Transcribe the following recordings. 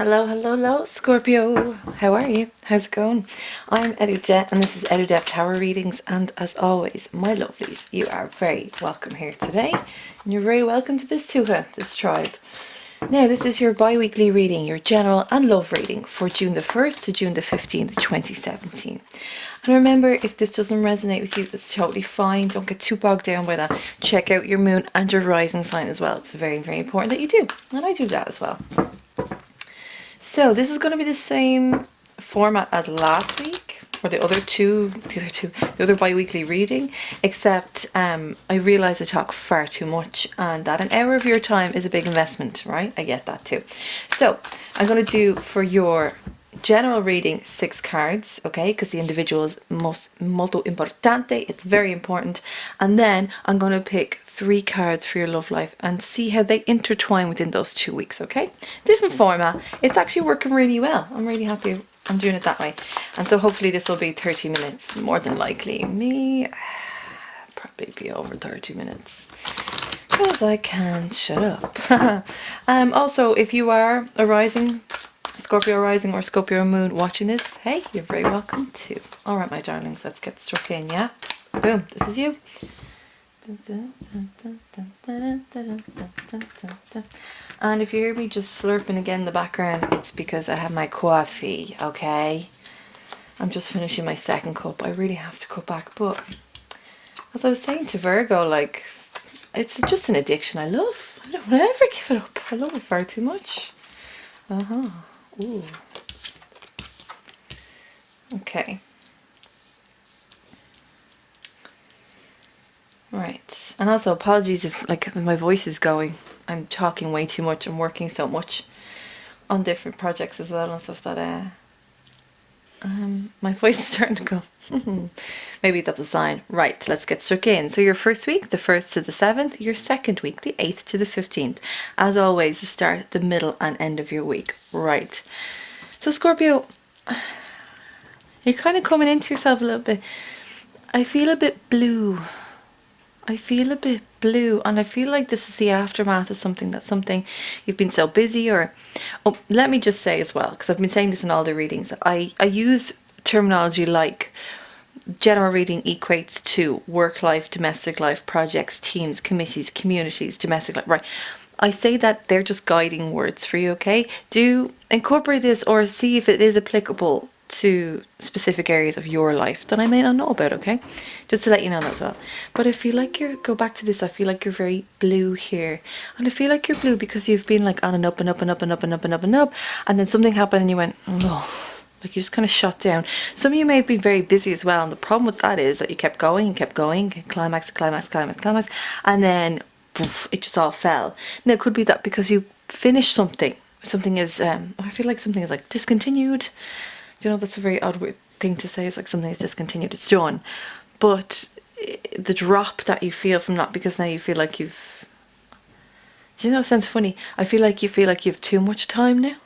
Hello, hello, hello, Scorpio. How are you? How's it going? I'm Eriu and this is Eriu Tarot Readings. And as always, my lovelies, you are very welcome here today. And you're very welcome to this Tuatha, this tribe. Now, this is your bi-weekly reading, your general and love reading for June the 1st to June the 15th, 2017. And remember, if this doesn't resonate with you, that's totally fine. Don't get too bogged down by that. Check out your moon and your rising sign as well. It's very, very important that you do. And I do that as well. So this is going to be the same format as last week, or the other bi-weekly reading, except I realise I talk far too much and that an hour of your time is a big investment, right? I get that too. So I'm going to do for your general reading 6 cards, okay, because the individual is molto importante, it's very important, and then I'm going to pick 3 cards for your love life and see how they intertwine within those 2 weeks, okay? Different format. It's actually working really well. I'm really happy I'm doing it that way. And so hopefully this will be 30 minutes, more than likely. Me, probably be over 30 minutes. Because I can't shut up. Also, if you are a rising Scorpio rising or Scorpio moon watching this, hey, you're very welcome too. All right, my darlings, let's get stuck in, yeah? Boom, this is you. And if you hear me just slurping again in the background, it's because I have my coffee, okay? I'm just finishing my 2nd cup. I really have to cut back, but as I was saying to Virgo, like, it's just an addiction I love. I don't ever give it up. I love it far too much. Ooh. Okay. Right. And also apologies if like my voice is going. I'm talking way too much. I'm working so much on different projects as well and stuff that my voice is starting to go. Maybe that's a sign. Right, let's get stuck in. So your first week, the 1st to the 7th, your 2nd week, the 8th to the 15th. As always, the start, the middle and end of your week. Right. So Scorpio, you're kind of coming into yourself a little bit. I feel a bit blue. I feel a bit blue, and I feel like this is the aftermath of something you've been so busy, or let me just say as well, because I've been saying this in all the readings, I use terminology like general reading equates to work life, domestic life, projects, teams, committees, communities, domestic life, right? I say that they're just guiding words for you, okay? Do incorporate this or see if it is applicable to specific areas of your life that I may not know about, okay? Just to let you know that as well. But I feel like go back to this, I feel like you're very blue here. And I feel like you're blue because you've been like on and up and up and up and up and up and up and up. And then something happened and you went, oh, like you just kind of shut down. Some of you may have been very busy as well. And the problem with that is that you kept going, climax, climax, climax, climax. And then poof, it just all fell. Now it could be that because you finished something. Something is, I feel like something is like discontinued. You know, that's a very odd weird thing to say. It's like something is discontinued, it's done. But the drop that you feel from that, because now you feel like you've, do you know, it sounds funny. I feel like you have too much time now.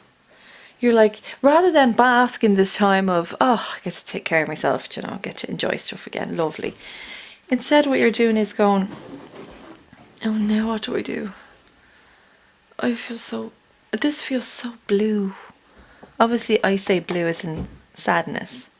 You're like, rather than bask in this time of, oh, I get to take care of myself, you know, I get to enjoy stuff again, lovely. Instead, what you're doing is going, oh, now what do I do? This feels so blue. Obviously, I say blue as in sadness.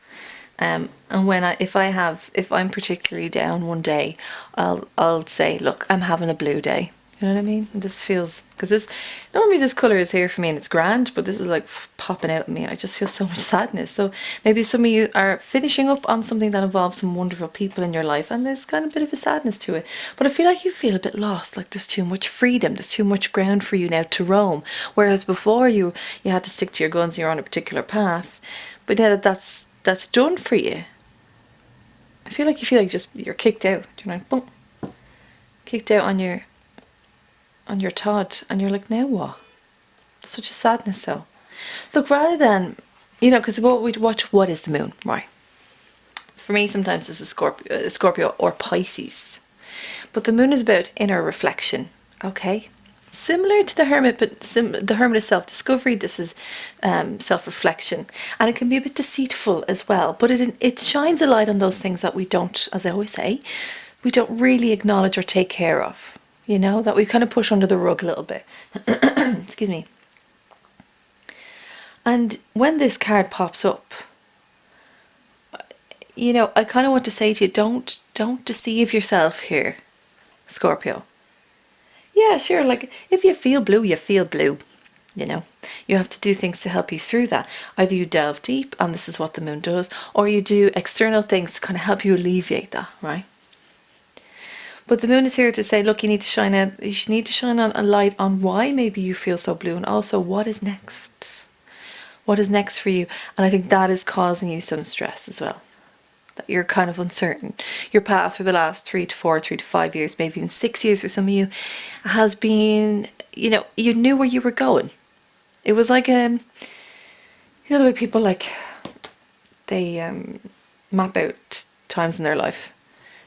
And if I'm particularly down one day, I'll say, look, I'm having a blue day. You know what I mean? This feels, because normally this colour is here for me and it's grand, but this is like popping out at me and I just feel so much sadness. So maybe some of you are finishing up on something that involves some wonderful people in your life and there's kind of a bit of a sadness to it. But I feel like you feel a bit lost, like there's too much freedom, there's too much ground for you now to roam. Whereas before you had to stick to your guns, you're on a particular path. But now that's done for you, I feel like just you're kicked out. You know, boom, kicked out on your Todd, and you're like, now what? Such a sadness though. Look, rather than, you know, because what we'd watch, what is the moon, right? For me, sometimes it's a Scorpio or Pisces, but the moon is about inner reflection, okay? Similar to the Hermit, but the Hermit is self-discovery. This is self-reflection, and it can be a bit deceitful as well. But it shines a light on those things that we don't, as I always say, we don't really acknowledge or take care of. You know, that we kind of push under the rug a little bit. Excuse me. And when this card pops up, you know, I kind of want to say to you, don't deceive yourself here, Scorpio. Yeah, sure, like if you feel blue, you feel blue. You know, you have to do things to help you through that. Either you delve deep, and this is what the moon does, or you do external things to kind of help you alleviate that, right? But the moon is here to say, look, you need to shine out, you need to shine on a light on why maybe you feel so blue, and also what is next. What is next for you? And I think that is causing you some stress as well. That you're kind of uncertain. Your path for the last 3 to 4, 3 to 5 years, maybe even 6 years for some of you, has been, you know, you knew where you were going. It was like, you know the way people like, they map out times in their life.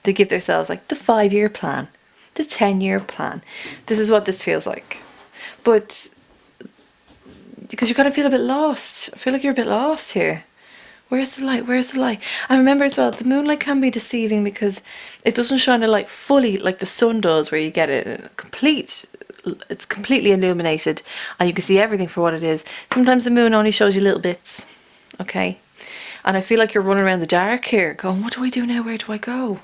They give themselves like the 5-year plan, the 10-year plan. This is what this feels like. But because you kind of feel a bit lost. I feel like you're a bit lost here. Where's the light? Where's the light? And remember as well, the moonlight can be deceiving because it doesn't shine a light fully like the sun does, where you get it complete. It's completely illuminated and you can see everything for what it is. Sometimes the moon only shows you little bits, okay? And I feel like you're running around the dark here going, what do I do now? Where do I go?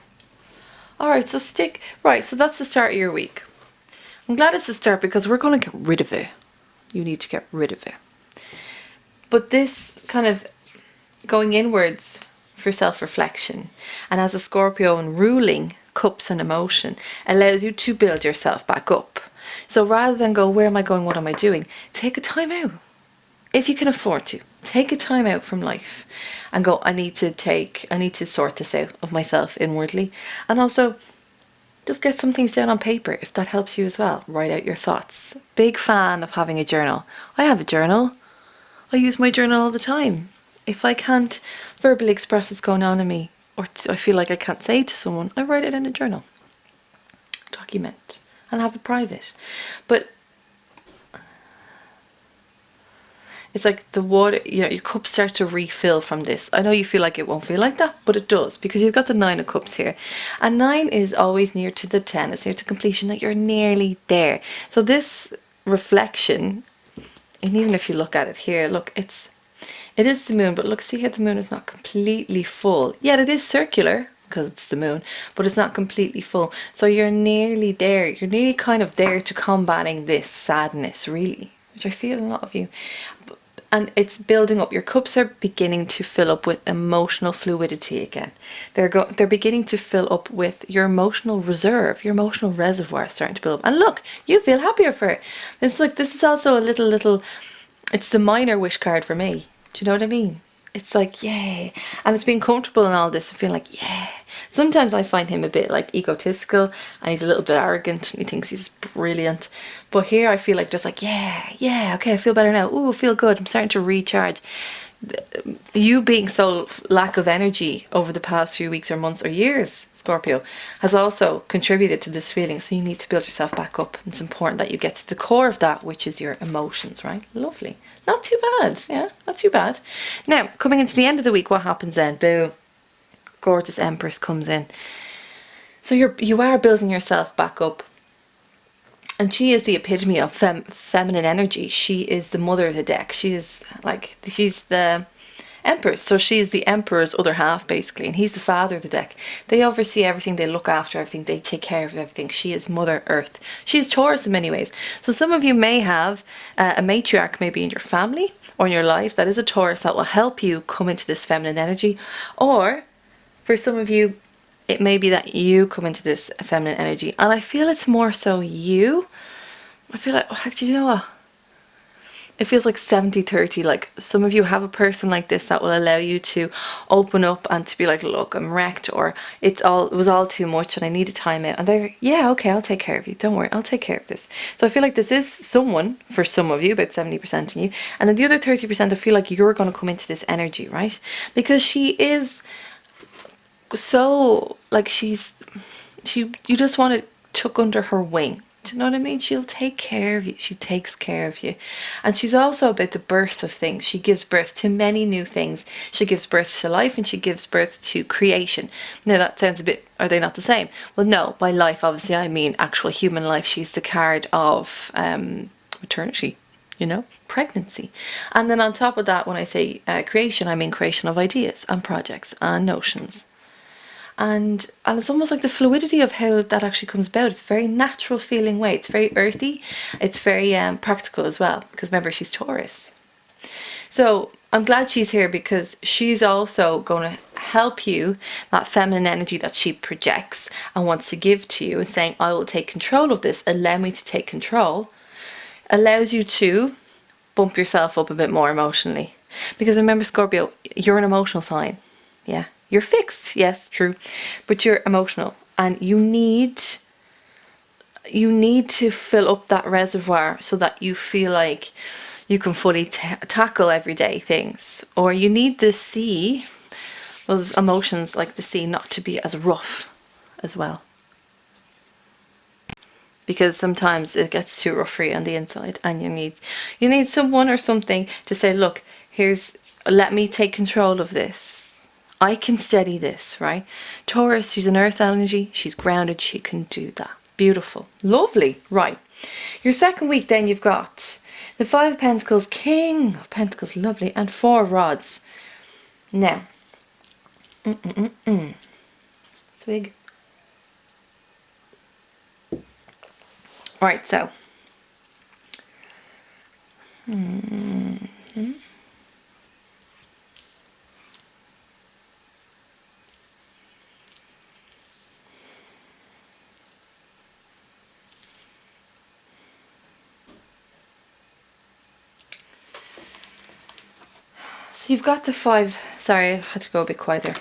Alright, so right, so that's the start of your week. I'm glad it's the start because we're going to get rid of it. You need to get rid of it. But this kind of going inwards for self-reflection, and as a Scorpio and ruling cups and emotion, allows you to build yourself back up. So rather than go, where am I going, what am I doing, take a time out. If you can afford to, take a time out from life and go, I need to sort this out of myself inwardly. And also just get some things down on paper if that helps you as well. Write out your thoughts. Big fan of having a journal. I have a journal. I use my journal all the time. If I can't verbally express what's going on in me, or I feel like I can't say to someone, I write it in a journal. Document. And have it private. But it's like the water, you know, your cup starts to refill from this. I know you feel like it won't feel like that, but it does, because you've got the 9 of cups here. And 9 is always near to the 10. It's near to completion, that you're nearly there. So this reflection, and even if you look at it here, look, it is the moon, but look, see how the moon is not completely full. Yet it is circular, because it's the moon, but it's not completely full. So you're nearly there. You're nearly kind of there to combating this sadness, really, which I feel in a lot of you. And it's building up. Your cups are beginning to fill up with emotional fluidity again. They're beginning to fill up with your emotional reserve, your emotional reservoir starting to build up. And look, you feel happier for it. It's like, this is also a little, it's the minor wish card for me. Do you know what I mean? It's like, yay. And it's being comfortable in all this and feeling like, yeah. Sometimes I find him a bit like egotistical and he's a little bit arrogant and he thinks he's brilliant. But here I feel like just like, yeah, okay, I feel better now. Ooh, I feel good. I'm starting to recharge. You being so lack of energy over the past few weeks or months or years, Scorpio, has also contributed to this feeling. So you need to build yourself back up. It's important that you get to the core of that, which is your emotions, right? Lovely. Not too bad. Yeah, not too bad. Now, coming into the end of the week, what happens then? Boom. Gorgeous Empress comes in. So you are building yourself back up. And she is the epitome of feminine energy. She is the mother of the deck. She's the Empress. So she's the Emperor's other half, basically. And he's the father of the deck. They oversee everything. They look after everything. They take care of everything. She is Mother Earth. She's Taurus in many ways. So some of you may have a matriarch maybe in your family or in your life that is a Taurus that will help you come into this feminine energy. Or for some of you, it may be that you come into this feminine energy. And I feel it's more so you. I feel like, actually, you know what? It feels like 70-30. Like some of you have a person like this that will allow you to open up and to be like, look, I'm wrecked, or it was all too much and I need a time out. And they're, yeah, okay, I'll take care of you. Don't worry, I'll take care of this. So I feel like this is someone for some of you, about 70% in you. And then the other 30%, I feel like you're going to come into this energy, right? Because she is so like you just want to tuck under her wing. Do you know what I mean? She'll take care of you. She takes care of you. And she's also about the birth of things. She gives birth to many new things. She gives birth to life and she gives birth to creation. Now that sounds a bit, are they not the same? Well, no, by life, obviously, I mean actual human life. She's the card of maternity. you know, pregnancy. And then on top of that, when I say creation, I mean creation of ideas and projects and notions. And it's almost like the fluidity of how that actually comes about. It's a very natural feeling way. It's very earthy. It's very practical as well, because remember, she's Taurus. So I'm glad she's here, because she's also going to help you, that feminine energy that she projects and wants to give to you, and saying, I will take control of this, allow me to take control, allows you to bump yourself up a bit more emotionally. Because remember, Scorpio, you're an emotional sign. Yeah, you're fixed, yes, true, but you're emotional, and you need to fill up that reservoir so that you feel like you can fully tackle everyday things. Or you need the sea, those emotions like the sea, not to be as rough as well, because sometimes it gets too rough for you on the inside, and you need someone or something to say, look, let me take control of this. I can steady this, right? Taurus, she's an earth energy, she's grounded, she can do that. Beautiful, lovely. Right, your second week, then you've got the 5 of Pentacles, King of Pentacles, lovely, and 4 of Rods. Now, swig. Right, so so you've got the 5. Sorry, I had to go a bit quieter.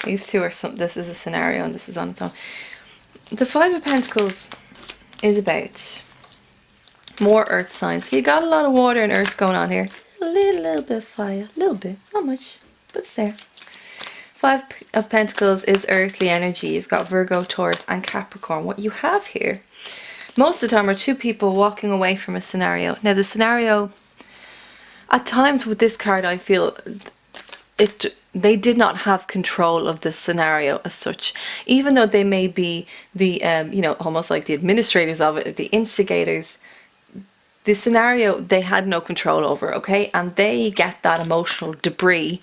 These two are this is a scenario and this is on its own. The 5 of Pentacles is about more earth signs. So you got a lot of water and earth going on here. A little bit of fire, a little bit, not much, but it's there. 5 of Pentacles is earthly energy. You've got Virgo, Taurus, and Capricorn. What you have here, most of the time, are 2 people walking away from a scenario. Now, the scenario, at times with this card, I feel they did not have control of the scenario as such, even though they may be the almost like the administrators of it, the instigators. The scenario they had no control over, okay, and they get that emotional debris,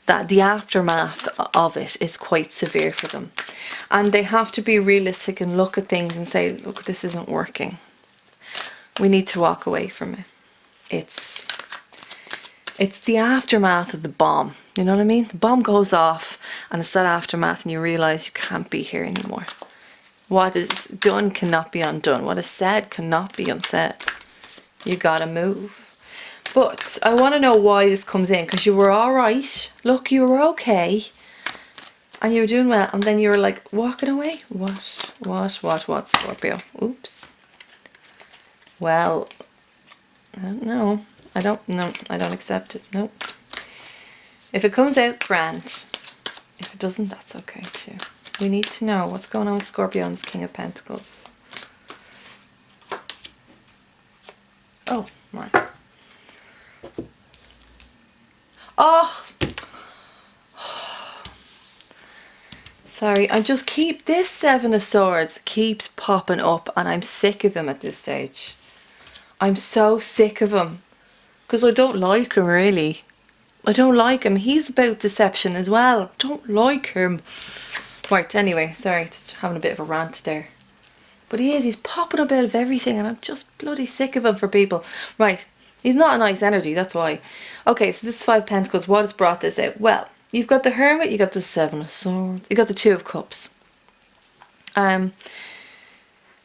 that the aftermath of it is quite severe for them, and they have to be realistic and look at things and say, look, this isn't working, we need to walk away from it. It's the aftermath of the bomb, you know what I mean? The bomb goes off and it's that aftermath, and you realize you can't be here anymore. What is done cannot be undone. What is said cannot be unsaid. You gotta move. But I want to know why this comes in, because you were all right. Look, you were okay, and you were doing well, and then you were like walking away. What, Scorpio? Oops. Well, I don't know. I don't accept it. Nope. If it comes out, grand. If it doesn't, that's okay too. We need to know what's going on with Scorpio and this King of Pentacles. Oh, right. Oh. Sorry, I just keep, this 7 of Swords keeps popping up, and I'm sick of him at this stage. I'm so sick of him, because I don't like him, really. I don't like him. He's about deception as well. Don't like him. Right, anyway, sorry, just having a bit of a rant there. But he's popping up out of everything, and I'm just bloody sick of him for people. Right, he's not a nice energy, that's why. Okay, so this 5 Pentacles, what has brought this out? Well, you've got the Hermit, you got the 7 of Swords, you got the 2 of Cups. Now,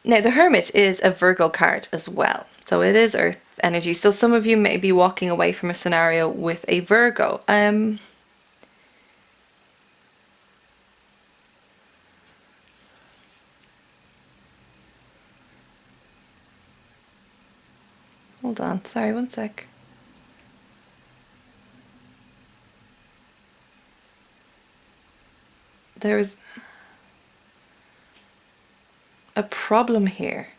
the Hermit is a Virgo card as well. So it is earth energy. So some of you may be walking away from a scenario with a Virgo. Hold on, sorry, one sec. There's a problem here.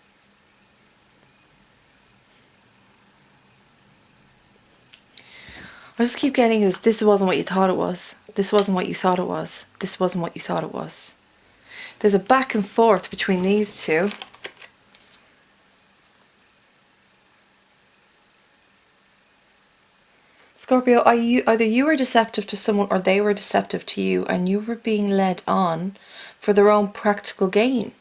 I just keep getting this wasn't what you thought it was. This wasn't what you thought it was. This wasn't what you thought it was. There's a back and forth between these two. Scorpio, are you either you were deceptive to someone or they were deceptive to you, and you were being led on for their own practical gain.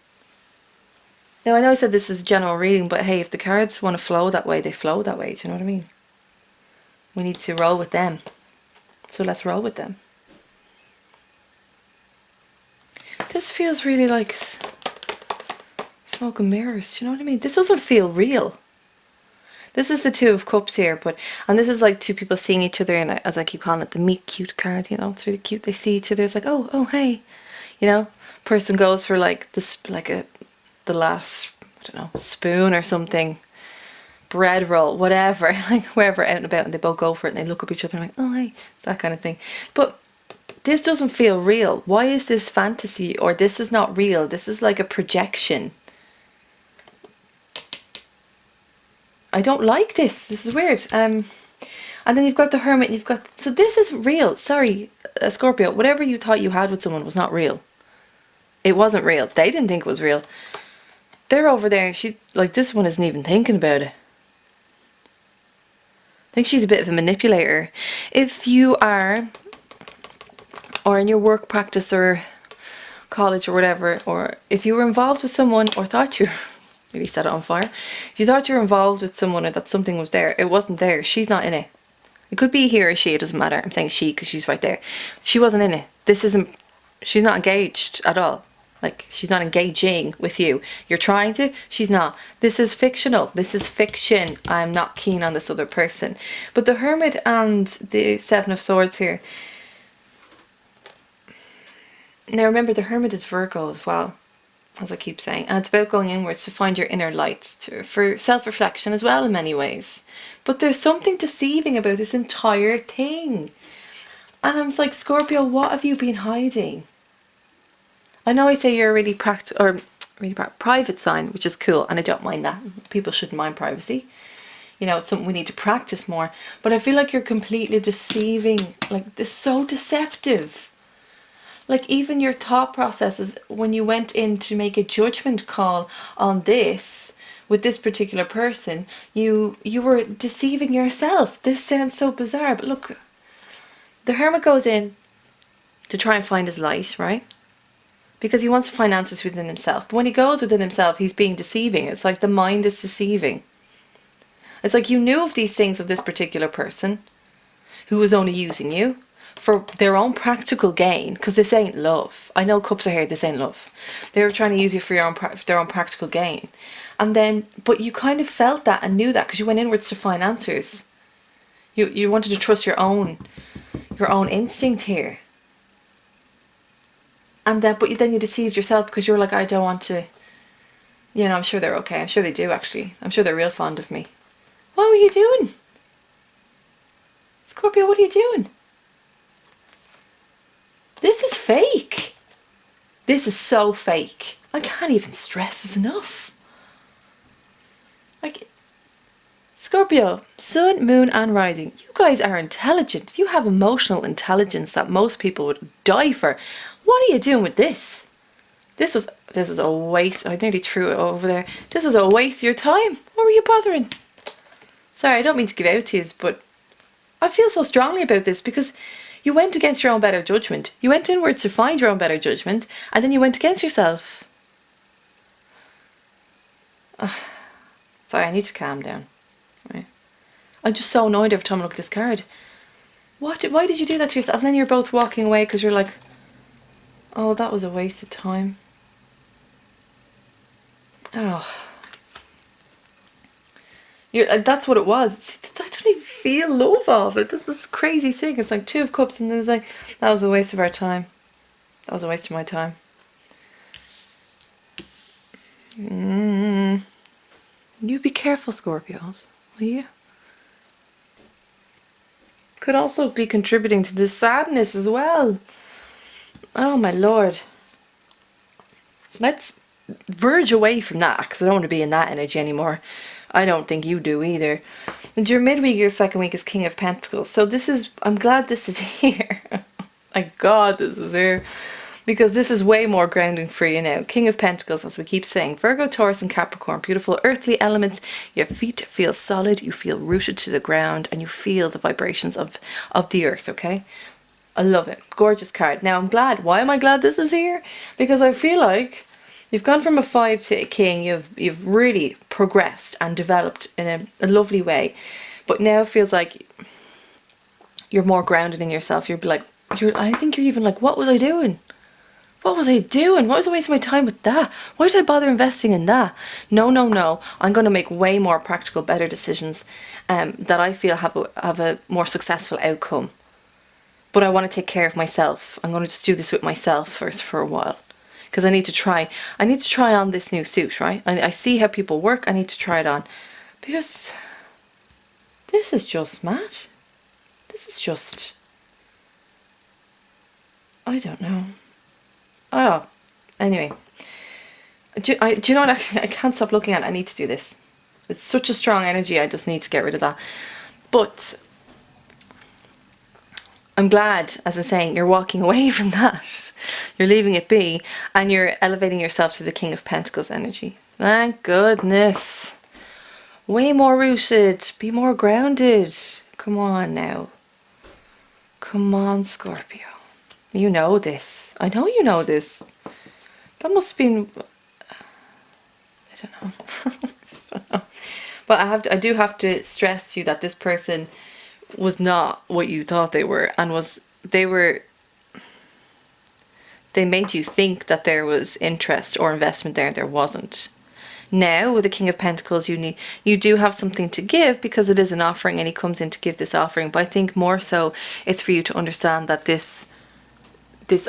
Now, I know I said this is general reading, but hey, if the cards want to flow that way, they flow that way. Do you know what I mean? We need to roll with them. So let's roll with them. This feels really like smoke and mirrors. Do you know what I mean? This doesn't feel real. This is the Two of Cups here, and this is like two people seeing each other, and as I keep calling it, the meet cute card, you know, it's really cute. They see each other, it's like, oh, hey, you know, person goes for like this, the last, I don't know, spoon or something, bread roll, whatever, like wherever out and about, and they both go for it, and they look up each other and like, oh, hey, that kind of thing. But this doesn't feel real. Why is this fantasy, or this is not real? This is like a projection. I don't like this. This is weird. And then you've got the Hermit. You've got, so this isn't real. Sorry, Scorpio. Whatever you thought you had with someone was not real. It wasn't real. They didn't think it was real. They're over there. She's like, this one isn't even thinking about it. I think she's a bit of a manipulator. If you are, or in your work practice or college or whatever, or if you were involved with someone or thought you really set it on fire. If you thought you were involved with someone or that something was there, it wasn't there. She's not in it. It could be he or she, it doesn't matter. I'm saying she because she's right there. She wasn't in it. This isn't, she's not engaged at all. Like, she's not engaging with you. You're trying to, she's not. This is fictional. This is fiction. I'm not keen on this other person. But the Hermit and the Seven of Swords here. Now remember, the Hermit is Virgo as well, as I keep saying, and it's about going inwards to find your inner light, for self-reflection as well in many ways. But there's something deceiving about this entire thing, and I'm like, Scorpio, what have you been hiding? I know I say you're a really private sign, which is cool, and I don't mind that. People shouldn't mind privacy. You know, it's something we need to practice more. But I feel like you're completely deceiving, like, this, so deceptive. Like, even your thought processes, when you went in to make a judgment call on this, with this particular person, you were deceiving yourself. This sounds so bizarre, but look, the Hermit goes in to try and find his light, right? Because he wants to find answers within himself. But when he goes within himself, he's being deceiving. It's like the mind is deceiving. It's like you knew of these things of this particular person who was only using you for their own practical gain, because this ain't love. I know cups are here, this ain't love. They were trying to use you for their own practical gain. And then, but you kind of felt that and knew that because you went inwards to find answers. You wanted to trust your own instinct here. And then, but then you deceived yourself because you were like, I don't want to, you know, I'm sure they're okay. I'm sure they do, actually. I'm sure they're real fond of me. What were you doing? Scorpio, what are you doing? This is fake. This is so fake. I can't even stress this enough. Like, Scorpio, sun, moon and rising. You guys are intelligent. You have emotional intelligence that most people would die for. What are you doing with this? This is a waste. I nearly threw it over there. This was a waste of your time. What were you bothering? Sorry, I don't mean to give out to you, but I feel so strongly about this because you went against your own better judgment. You went inwards to find your own better judgment, and then you went against yourself. Sorry, I need to calm down. Right. I'm just so annoyed every time I look at this card. Why did you do that to yourself? And then you're both walking away because you're like, oh, that was a waste of time. Oh. That's what it was. See, I don't even feel love of it. This is a crazy thing. It's like Two of Cups and there's like, that was a waste of our time. That was a waste of my time. You be careful, Scorpios. Will you? Could also be contributing to this sadness as well. Oh my lord. Let's verge away from that because I don't want to be in that energy anymore. I don't think you do either. And your midweek, your second week is King of Pentacles. So this is, I'm glad this is here. My God, this is here. because this is way more grounding for you now. King of Pentacles, as we keep saying. Virgo, Taurus and Capricorn. Beautiful earthly elements. Your feet feel solid. You feel rooted to the ground. And you feel the vibrations of the earth, okay? I love it. Gorgeous card. Now, I'm glad. Why am I glad this is here? Because I feel like you've gone from a 5 to a king. You've really progressed and developed in a lovely way. But now it feels like you're more grounded in yourself. You're like, I think you're even like, what was I doing? What was I doing? Why was I wasting my time with that? Why did I bother investing in that? No, no, no. I'm going to make way more practical, better decisions that I feel have a more successful outcome. But I want to take care of myself. I'm going to just do this with myself first for a while. Because I need to try on this new suit, right? I see how people work. I need to try it on. Because this is just mad. This is just... I don't know. Oh, anyway. Do you know what, actually, I can't stop looking at it. I need to do this. It's such a strong energy, I just need to get rid of that. But I'm glad, as I'm saying, you're walking away from that. You're leaving it be, and you're elevating yourself to the King of Pentacles energy. Thank goodness. Way more rooted. Be more grounded. Come on now. Come on, Scorpio. You know this. I know you know this. That must have been... I don't know. I just don't know. But I do have to stress to you that this person was not what you thought they were, and they made you think that there was interest or investment there. There wasn't. Now with the King of Pentacles, you do have something to give, because it is an offering and he comes in to give this offering. But I think more so it's for you to understand that this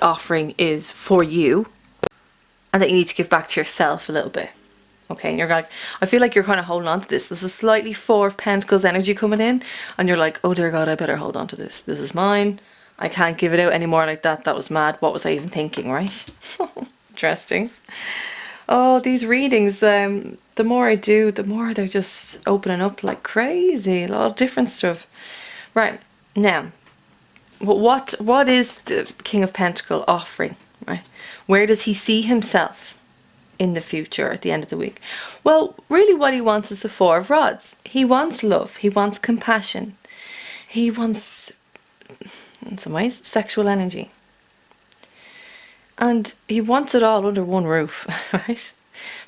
offering is for you, and that you need to give back to yourself a little bit. Okay, and you're like, I feel like you're kind of holding on to this. There's a slightly 4 of Pentacles energy coming in, and you're like, oh dear God, I better hold on to this. This is mine. I can't give it out anymore like that. That was mad. What was I even thinking, right? Interesting. Oh, these readings, the more I do, the more they're just opening up like crazy. A lot of different stuff. Right, now, what is the King of Pentacles offering, right? Where does he see himself in the future at the end of the week? Well, really what he wants is the 4 of Rods. He wants love. He wants compassion. He wants, in some ways, sexual energy. And he wants it all under one roof, right?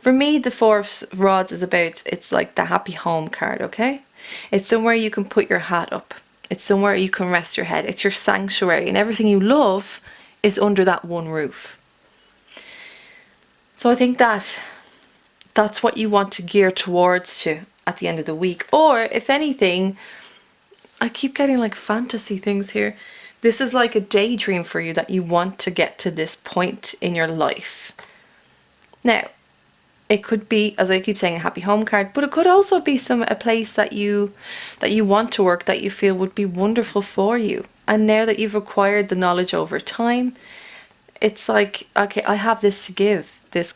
For me, the 4 of Rods is about, it's like the happy home card, okay? It's somewhere you can put your hat up. It's somewhere you can rest your head. It's your sanctuary, and everything you love is under that one roof. So I think that's what you want to gear towards to at the end of the week. Or if anything, I keep getting like fantasy things here. This is like a daydream for you, that you want to get to this point in your life. Now, it could be, as I keep saying, a happy home card, but it could also be a place that you want to work, that you feel would be wonderful for you. And now that you've acquired the knowledge over time, it's like, okay, I have this to give this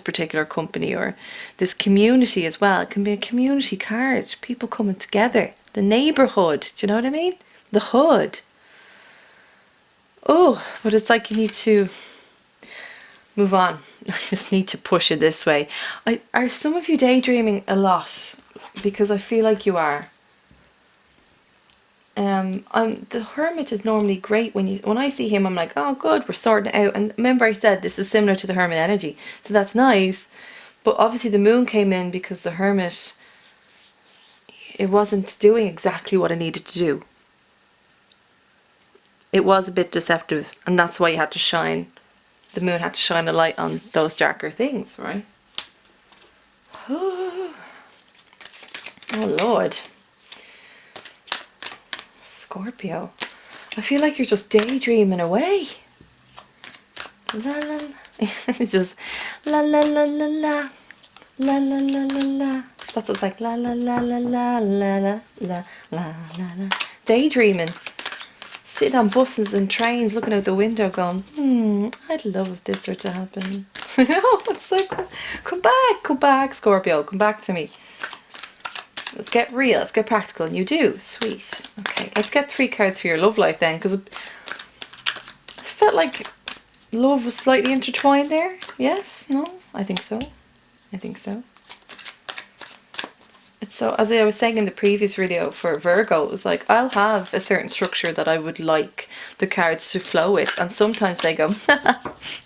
particular company or this community as well. It can be a community card, people coming together, the neighborhood. Do you know what I mean? The hood. Oh, but it's like you need to move on. I just need to push it this way. Are some of you daydreaming a lot? Because I feel like you are. The Hermit is normally great when I see him. I'm like, oh good, we're sorting it out. And remember I said this is similar to the Hermit energy, so that's nice. But obviously the Moon came in because the Hermit, it wasn't doing exactly what it needed to do. It was a bit deceptive, and that's why you had to shine. The Moon had to shine a light on those darker things, right? Oh Lord. Scorpio. I feel like you're just daydreaming away. La la la. It's just la la la la la. La la la la la. That's what it's like. La la la la la la la la la la. Daydreaming. Sitting on buses and trains, looking out the window going, I'd love if this were to happen. It's like, come back, Scorpio, come back to me. Let's get real, let's get practical. And you do, sweet. Okay, let's get 3 cards for your love life then, because I felt like love was slightly intertwined there. Yes? No? I think so. I think so. It's so, as I was saying in the previous video for Virgo, it was like, I'll have a certain structure that I would like the cards to flow with, and sometimes they go,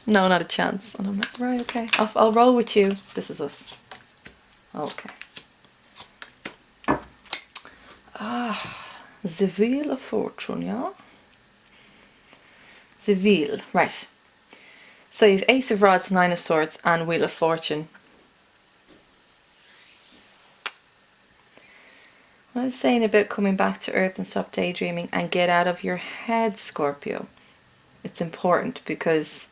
no, not a chance. And I'm like, right, okay, I'll roll with you. This is us. Okay. The Wheel of Fortune, yeah? The Wheel, right. So you have Ace of Rods, Nine of Swords, and Wheel of Fortune. I was saying about coming back to earth and stop daydreaming and get out of your head, Scorpio. It's important because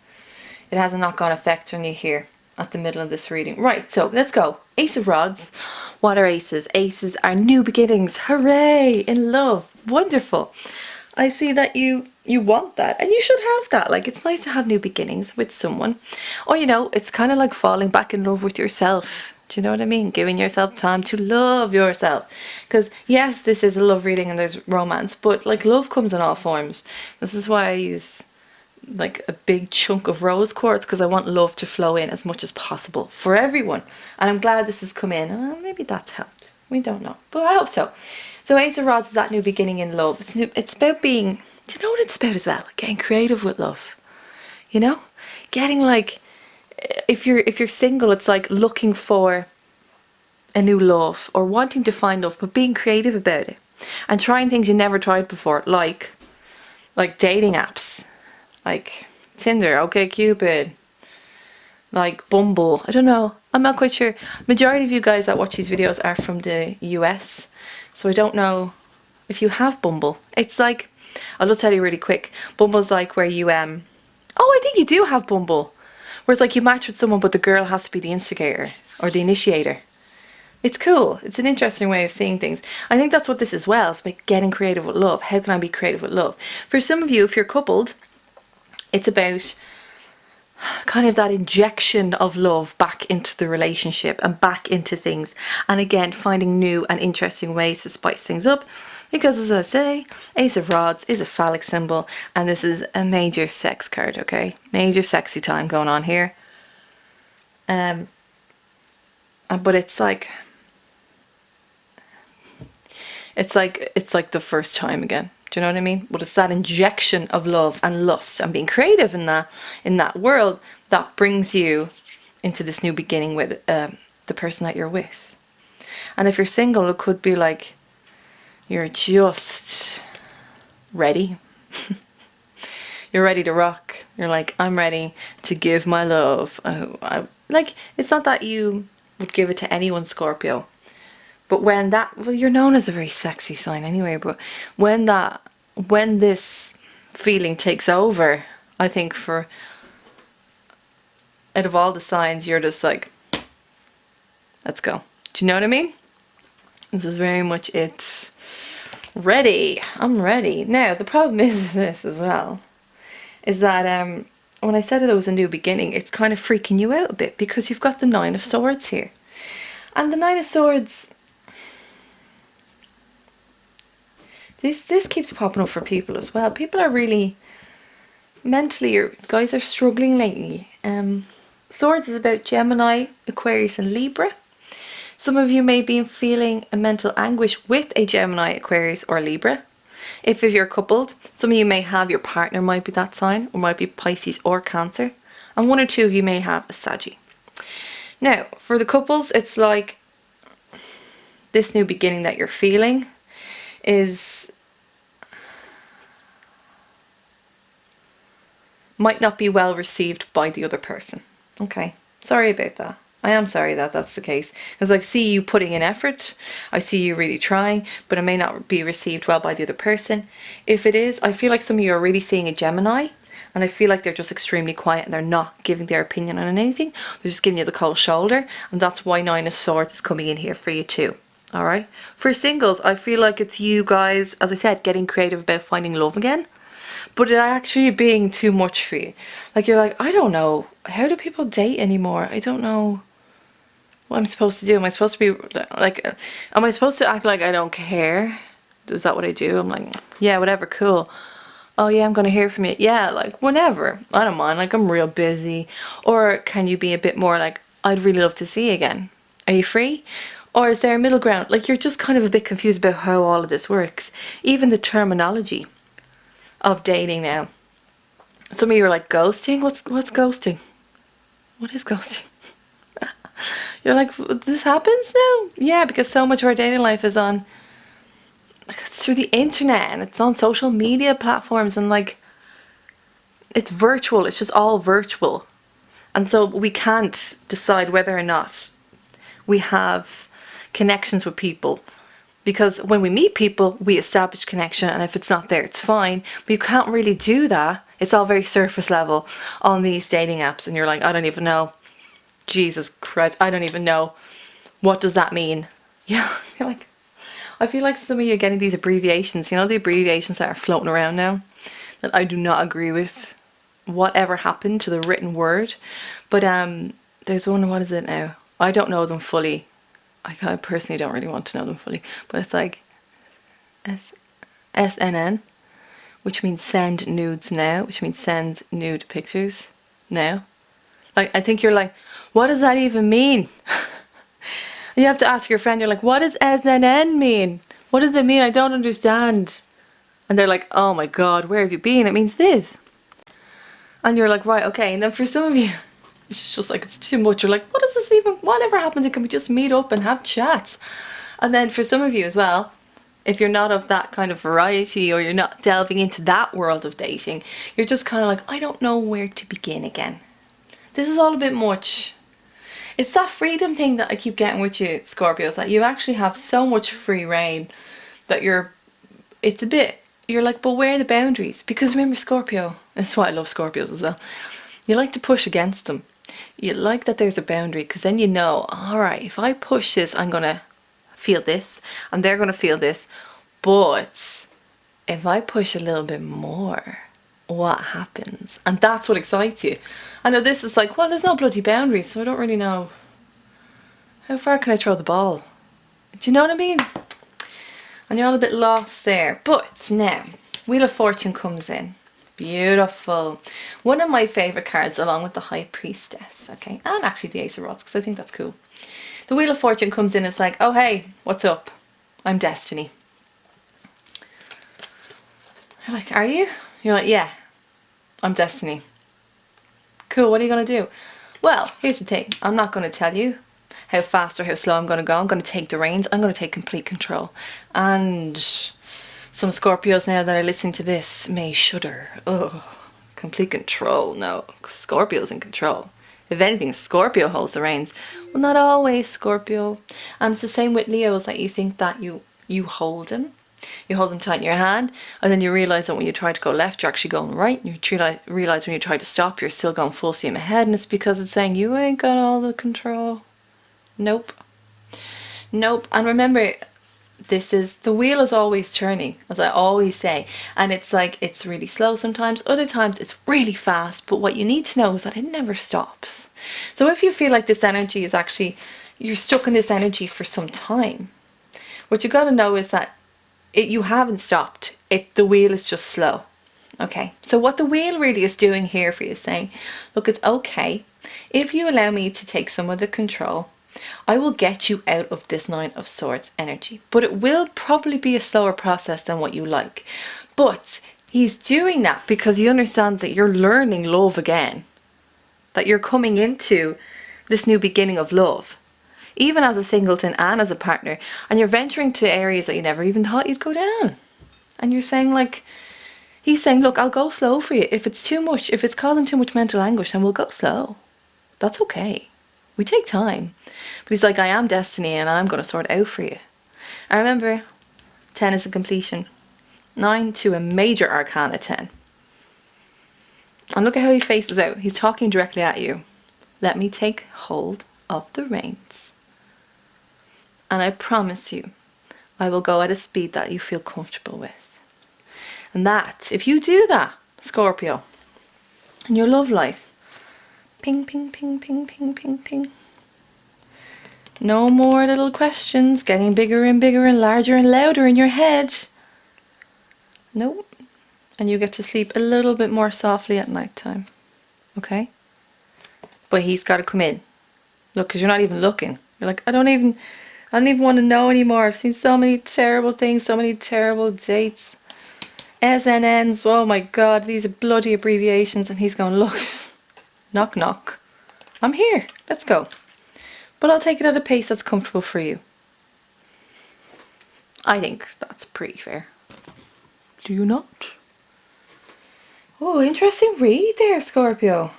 it has a knock-on effect on you here at the middle of this reading. Right, so let's go. Ace of Rods. What are aces? Aces are new beginnings. Hooray! In love. Wonderful. I see that you want that, and you should have that. Like, it's nice to have new beginnings with someone. Or, you know, it's kind of like falling back in love with yourself. Do you know what I mean? Giving yourself time to love yourself. Because, yes, this is a love reading and there's romance, but, like, love comes in all forms. This is why I use, like, a big chunk of rose quartz, because I want love to flow in as much as possible for everyone. And I'm glad this has come in. Maybe that's helped. We don't know. But I hope so. So Ace of Rods is that new beginning in love. It's about being... Do you know what it's about as well? Getting creative with love. You know? Getting, like... If you're single, it's like looking for a new love or wanting to find love, but being creative about it and trying things you never tried before, like dating apps, like Tinder, OkCupid, like Bumble. I don't know. I'm not quite sure. Majority of you guys that watch these videos are from the US, so I don't know if you have Bumble. It's like, I'll just tell you really quick. Bumble's like where you oh, I think you do have Bumble. Where it's like you match with someone, but the girl has to be the instigator or the initiator. It's cool. It's an interesting way of seeing things. I think that's what this is well. It's about getting creative with love. How can I be creative with love? For some of you, if you're coupled, it's about kind of that injection of love back into the relationship and back into things. And again, finding new and interesting ways to spice things up. Because as I say, Ace of Rods is a phallic symbol, and this is a major sex card, okay? Major sexy time going on here. But it's like the first time again. Do you know what I mean? But it's that injection of love and lust and being creative in that world that brings you into this new beginning with the person that you're with. And if you're single, it could be like you're just ready. You're ready to rock. You're like, I'm ready to give my love. Like, it's not that you would give it to anyone, Scorpio. But when well, you're known as a very sexy sign anyway, but when this feeling takes over, I think out of all the signs, you're just like, let's go. Do you know what I mean? This is very much it. Ready. I'm ready. Now, the problem is this as well, is that when I said it was a new beginning, it's kind of freaking you out a bit because you've got the Nine of Swords here. And the Nine of Swords, this keeps popping up for people as well. People are really mentally, or guys are struggling lately. Swords is about Gemini, Aquarius and Libra. Some of you may be feeling a mental anguish with a Gemini, Aquarius or Libra. If you're coupled, some of you may have your partner might be that sign, or might be Pisces or Cancer. And one or two of you may have a Saggy. Now, for the couples, it's like this new beginning that you're feeling might not be well received by the other person. Okay, sorry about that. I am sorry that that's the case, because I see you putting in effort, I see you really trying, but it may not be received well by the other person. If it is, I feel like some of you are really seeing a Gemini, and I feel like they're just extremely quiet and they're not giving their opinion on anything. They're just giving you the cold shoulder, and that's why Nine of Swords is coming in here for you too. Alright? For singles, I feel like it's you guys, as I said, getting creative about finding love again, but it actually being too much for you. Like, you're like, I don't know, how do people date anymore? I don't know what I'm supposed to do. Am I supposed to be like, am I supposed to act like I don't care? Is that what I do? I'm like, yeah, whatever, cool. Oh yeah, I'm gonna hear from you. Yeah, like whenever. I don't mind. Like I'm real busy. Or can you be a bit more like, I'd really love to see you again. Are you free? Or is there a middle ground? Like you're just kind of a bit confused about how all of this works. Even the terminology of dating now. Some of you are like, ghosting? What's ghosting? What is ghosting? You're like, this happens now? Yeah, because so much of our dating life is on, like, it's through the internet and it's on social media platforms and like, it's virtual. It's just all virtual. And so we can't decide whether or not we have connections with people. Because when we meet people, we establish connection, and if it's not there, it's fine. But you can't really do that. It's all very surface level on these dating apps, and you're like, I don't even know. Jesus Christ, I don't even know. What does that mean? Yeah, you're like, I feel like some of you are getting these abbreviations. You know, the abbreviations that are floating around now that I do not agree with. Whatever happened to the written word. But there's one, what is it now? I don't know them fully. I personally don't really want to know them fully, but it's like SNN, which means send nudes now, which means send nude pictures now. Like, I think you're like, what does that even mean? You have to ask your friend, you're like, what does SNN mean? What does it mean? I don't understand. And they're like, oh my God, where have you been? It means this. And you're like, right, okay. And then for some of you, it's just like, it's too much. You're like, what does this even, whatever happened? Can we just meet up and have chats? And then for some of you as well, if you're not of that kind of variety or you're not delving into that world of dating, you're just kind of like, I don't know where to begin again. This is all a bit much. It's that freedom thing that I keep getting with you, Scorpios, that you actually have so much free reign that it's a bit, you're like, but where are the boundaries? Because remember, Scorpio, that's why I love Scorpios as well. You like to push against them. You like that there's a boundary, because then you know, all right, if I push this, I'm going to feel this and they're going to feel this. But if I push a little bit more, what happens? And that's what excites you. I know this is like, well, there's no bloody boundaries, so I don't really know. How far can I throw the ball? Do you know what I mean? And you're all a bit lost there. But now, Wheel of Fortune comes in. Beautiful. One of my favourite cards along with the High Priestess, okay? And actually the Ace of Rods, because I think that's cool. The Wheel of Fortune comes in, it's like, oh hey, what's up? I'm Destiny. You're like, are you? You're like, yeah, I'm Destiny. Cool, what are you going to do? Well, here's the thing. I'm not going to tell you how fast or how slow I'm going to go. I'm going to take the reins. I'm going to take complete control. And some Scorpios now that are listening to this may shudder. Oh, complete control. No, Scorpio's in control. If anything, Scorpio holds the reins. Well, not always, Scorpio. And it's the same with Leos, that you think that you hold them. You hold them tight in your hand, and then you realise that when you try to go left, you're actually going right. And you realise when you try to stop, you're still going full steam ahead, and it's because it's saying you ain't got all the control. Nope. Nope. And remember, the wheel is always turning, as I always say, and it's like, it's really slow sometimes, other times it's really fast, but what you need to know is that it never stops. So if you feel like this energy is actually, you're stuck in this energy for some time, what you got to know is that you haven't stopped. The wheel is just slow. Okay, so what the wheel really is doing here for you is saying, look, it's okay if you allow me to take some of the control. I will get you out of this Nine of Swords energy, but it will probably be a slower process than what you like. But he's doing that because he understands that you're learning love again, that you're coming into this new beginning of love, even as a singleton and as a partner, and you're venturing to areas that you never even thought you'd go down. And you're saying, like, he's saying, look, I'll go slow for you. If it's too much, if it's causing too much mental anguish, then we'll go slow. That's okay. We take time. But he's like, I am Destiny and I'm going to sort it out for you. And remember, 10 is a completion. 9 to a major arcana 10. And look at how he faces out. He's talking directly at you. Let me take hold of the reins. And I promise you, I will go at a speed that you feel comfortable with. And that, if you do that, Scorpio, in your love life, ping, ping, ping, ping, ping, ping, ping. No more little questions getting bigger and bigger and larger and louder in your head. Nope. and you get to sleep a little bit more softly at night time. Okay? But he's got to come in. Look, because you're not even looking. You're like, I don't even want to know anymore. I've seen so many terrible things, so many terrible dates. SNNs, oh my God, these are bloody abbreviations. And he's going, look, knock, knock. I'm here, let's go. But I'll take it at a pace that's comfortable for you. I think that's pretty fair. Do you not? Oh, interesting read there, Scorpio.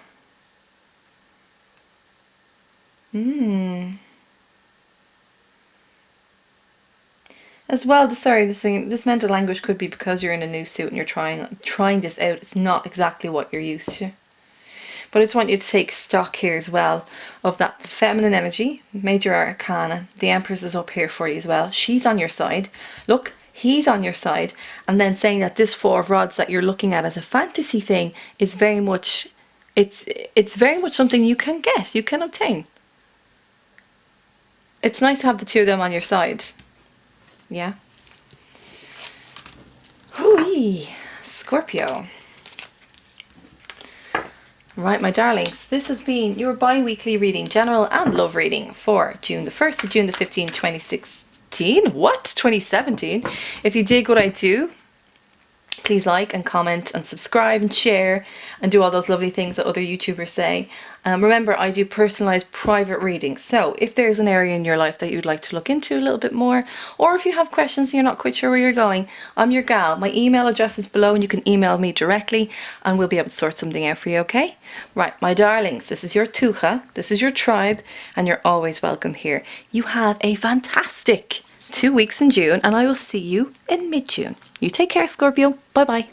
As well, this mental anguish could be because you're in a new suit and you're trying this out. It's not exactly what you're used to. But I just want you to take stock here as well of that the feminine energy, major arcana. The Empress is up here for you as well. She's on your side. Look, he's on your side. And then saying that this Four of Rods that you're looking at as a fantasy thing is very much, it's very much something you can get, you can obtain. It's nice to have the two of them on your side. Yeah. Hooey, Scorpio. Right, my darlings, this has been your bi-weekly reading, general and love reading for June the 1st to June the 15th, 2016. What? 2017? If you dig what I do, please like and comment and subscribe and share and do all those lovely things that other YouTubers say. Remember, I do personalized private readings. So if there's an area in your life that you'd like to look into a little bit more, or if you have questions and you're not quite sure where you're going, I'm your gal. My email address is below and you can email me directly and we'll be able to sort something out for you, okay? Right, my darlings, this is your Tuatha, this is your tribe, and you're always welcome here. You have a fantastic 2 weeks in June and I will see you in mid-June. You take care, Scorpio. Bye-bye.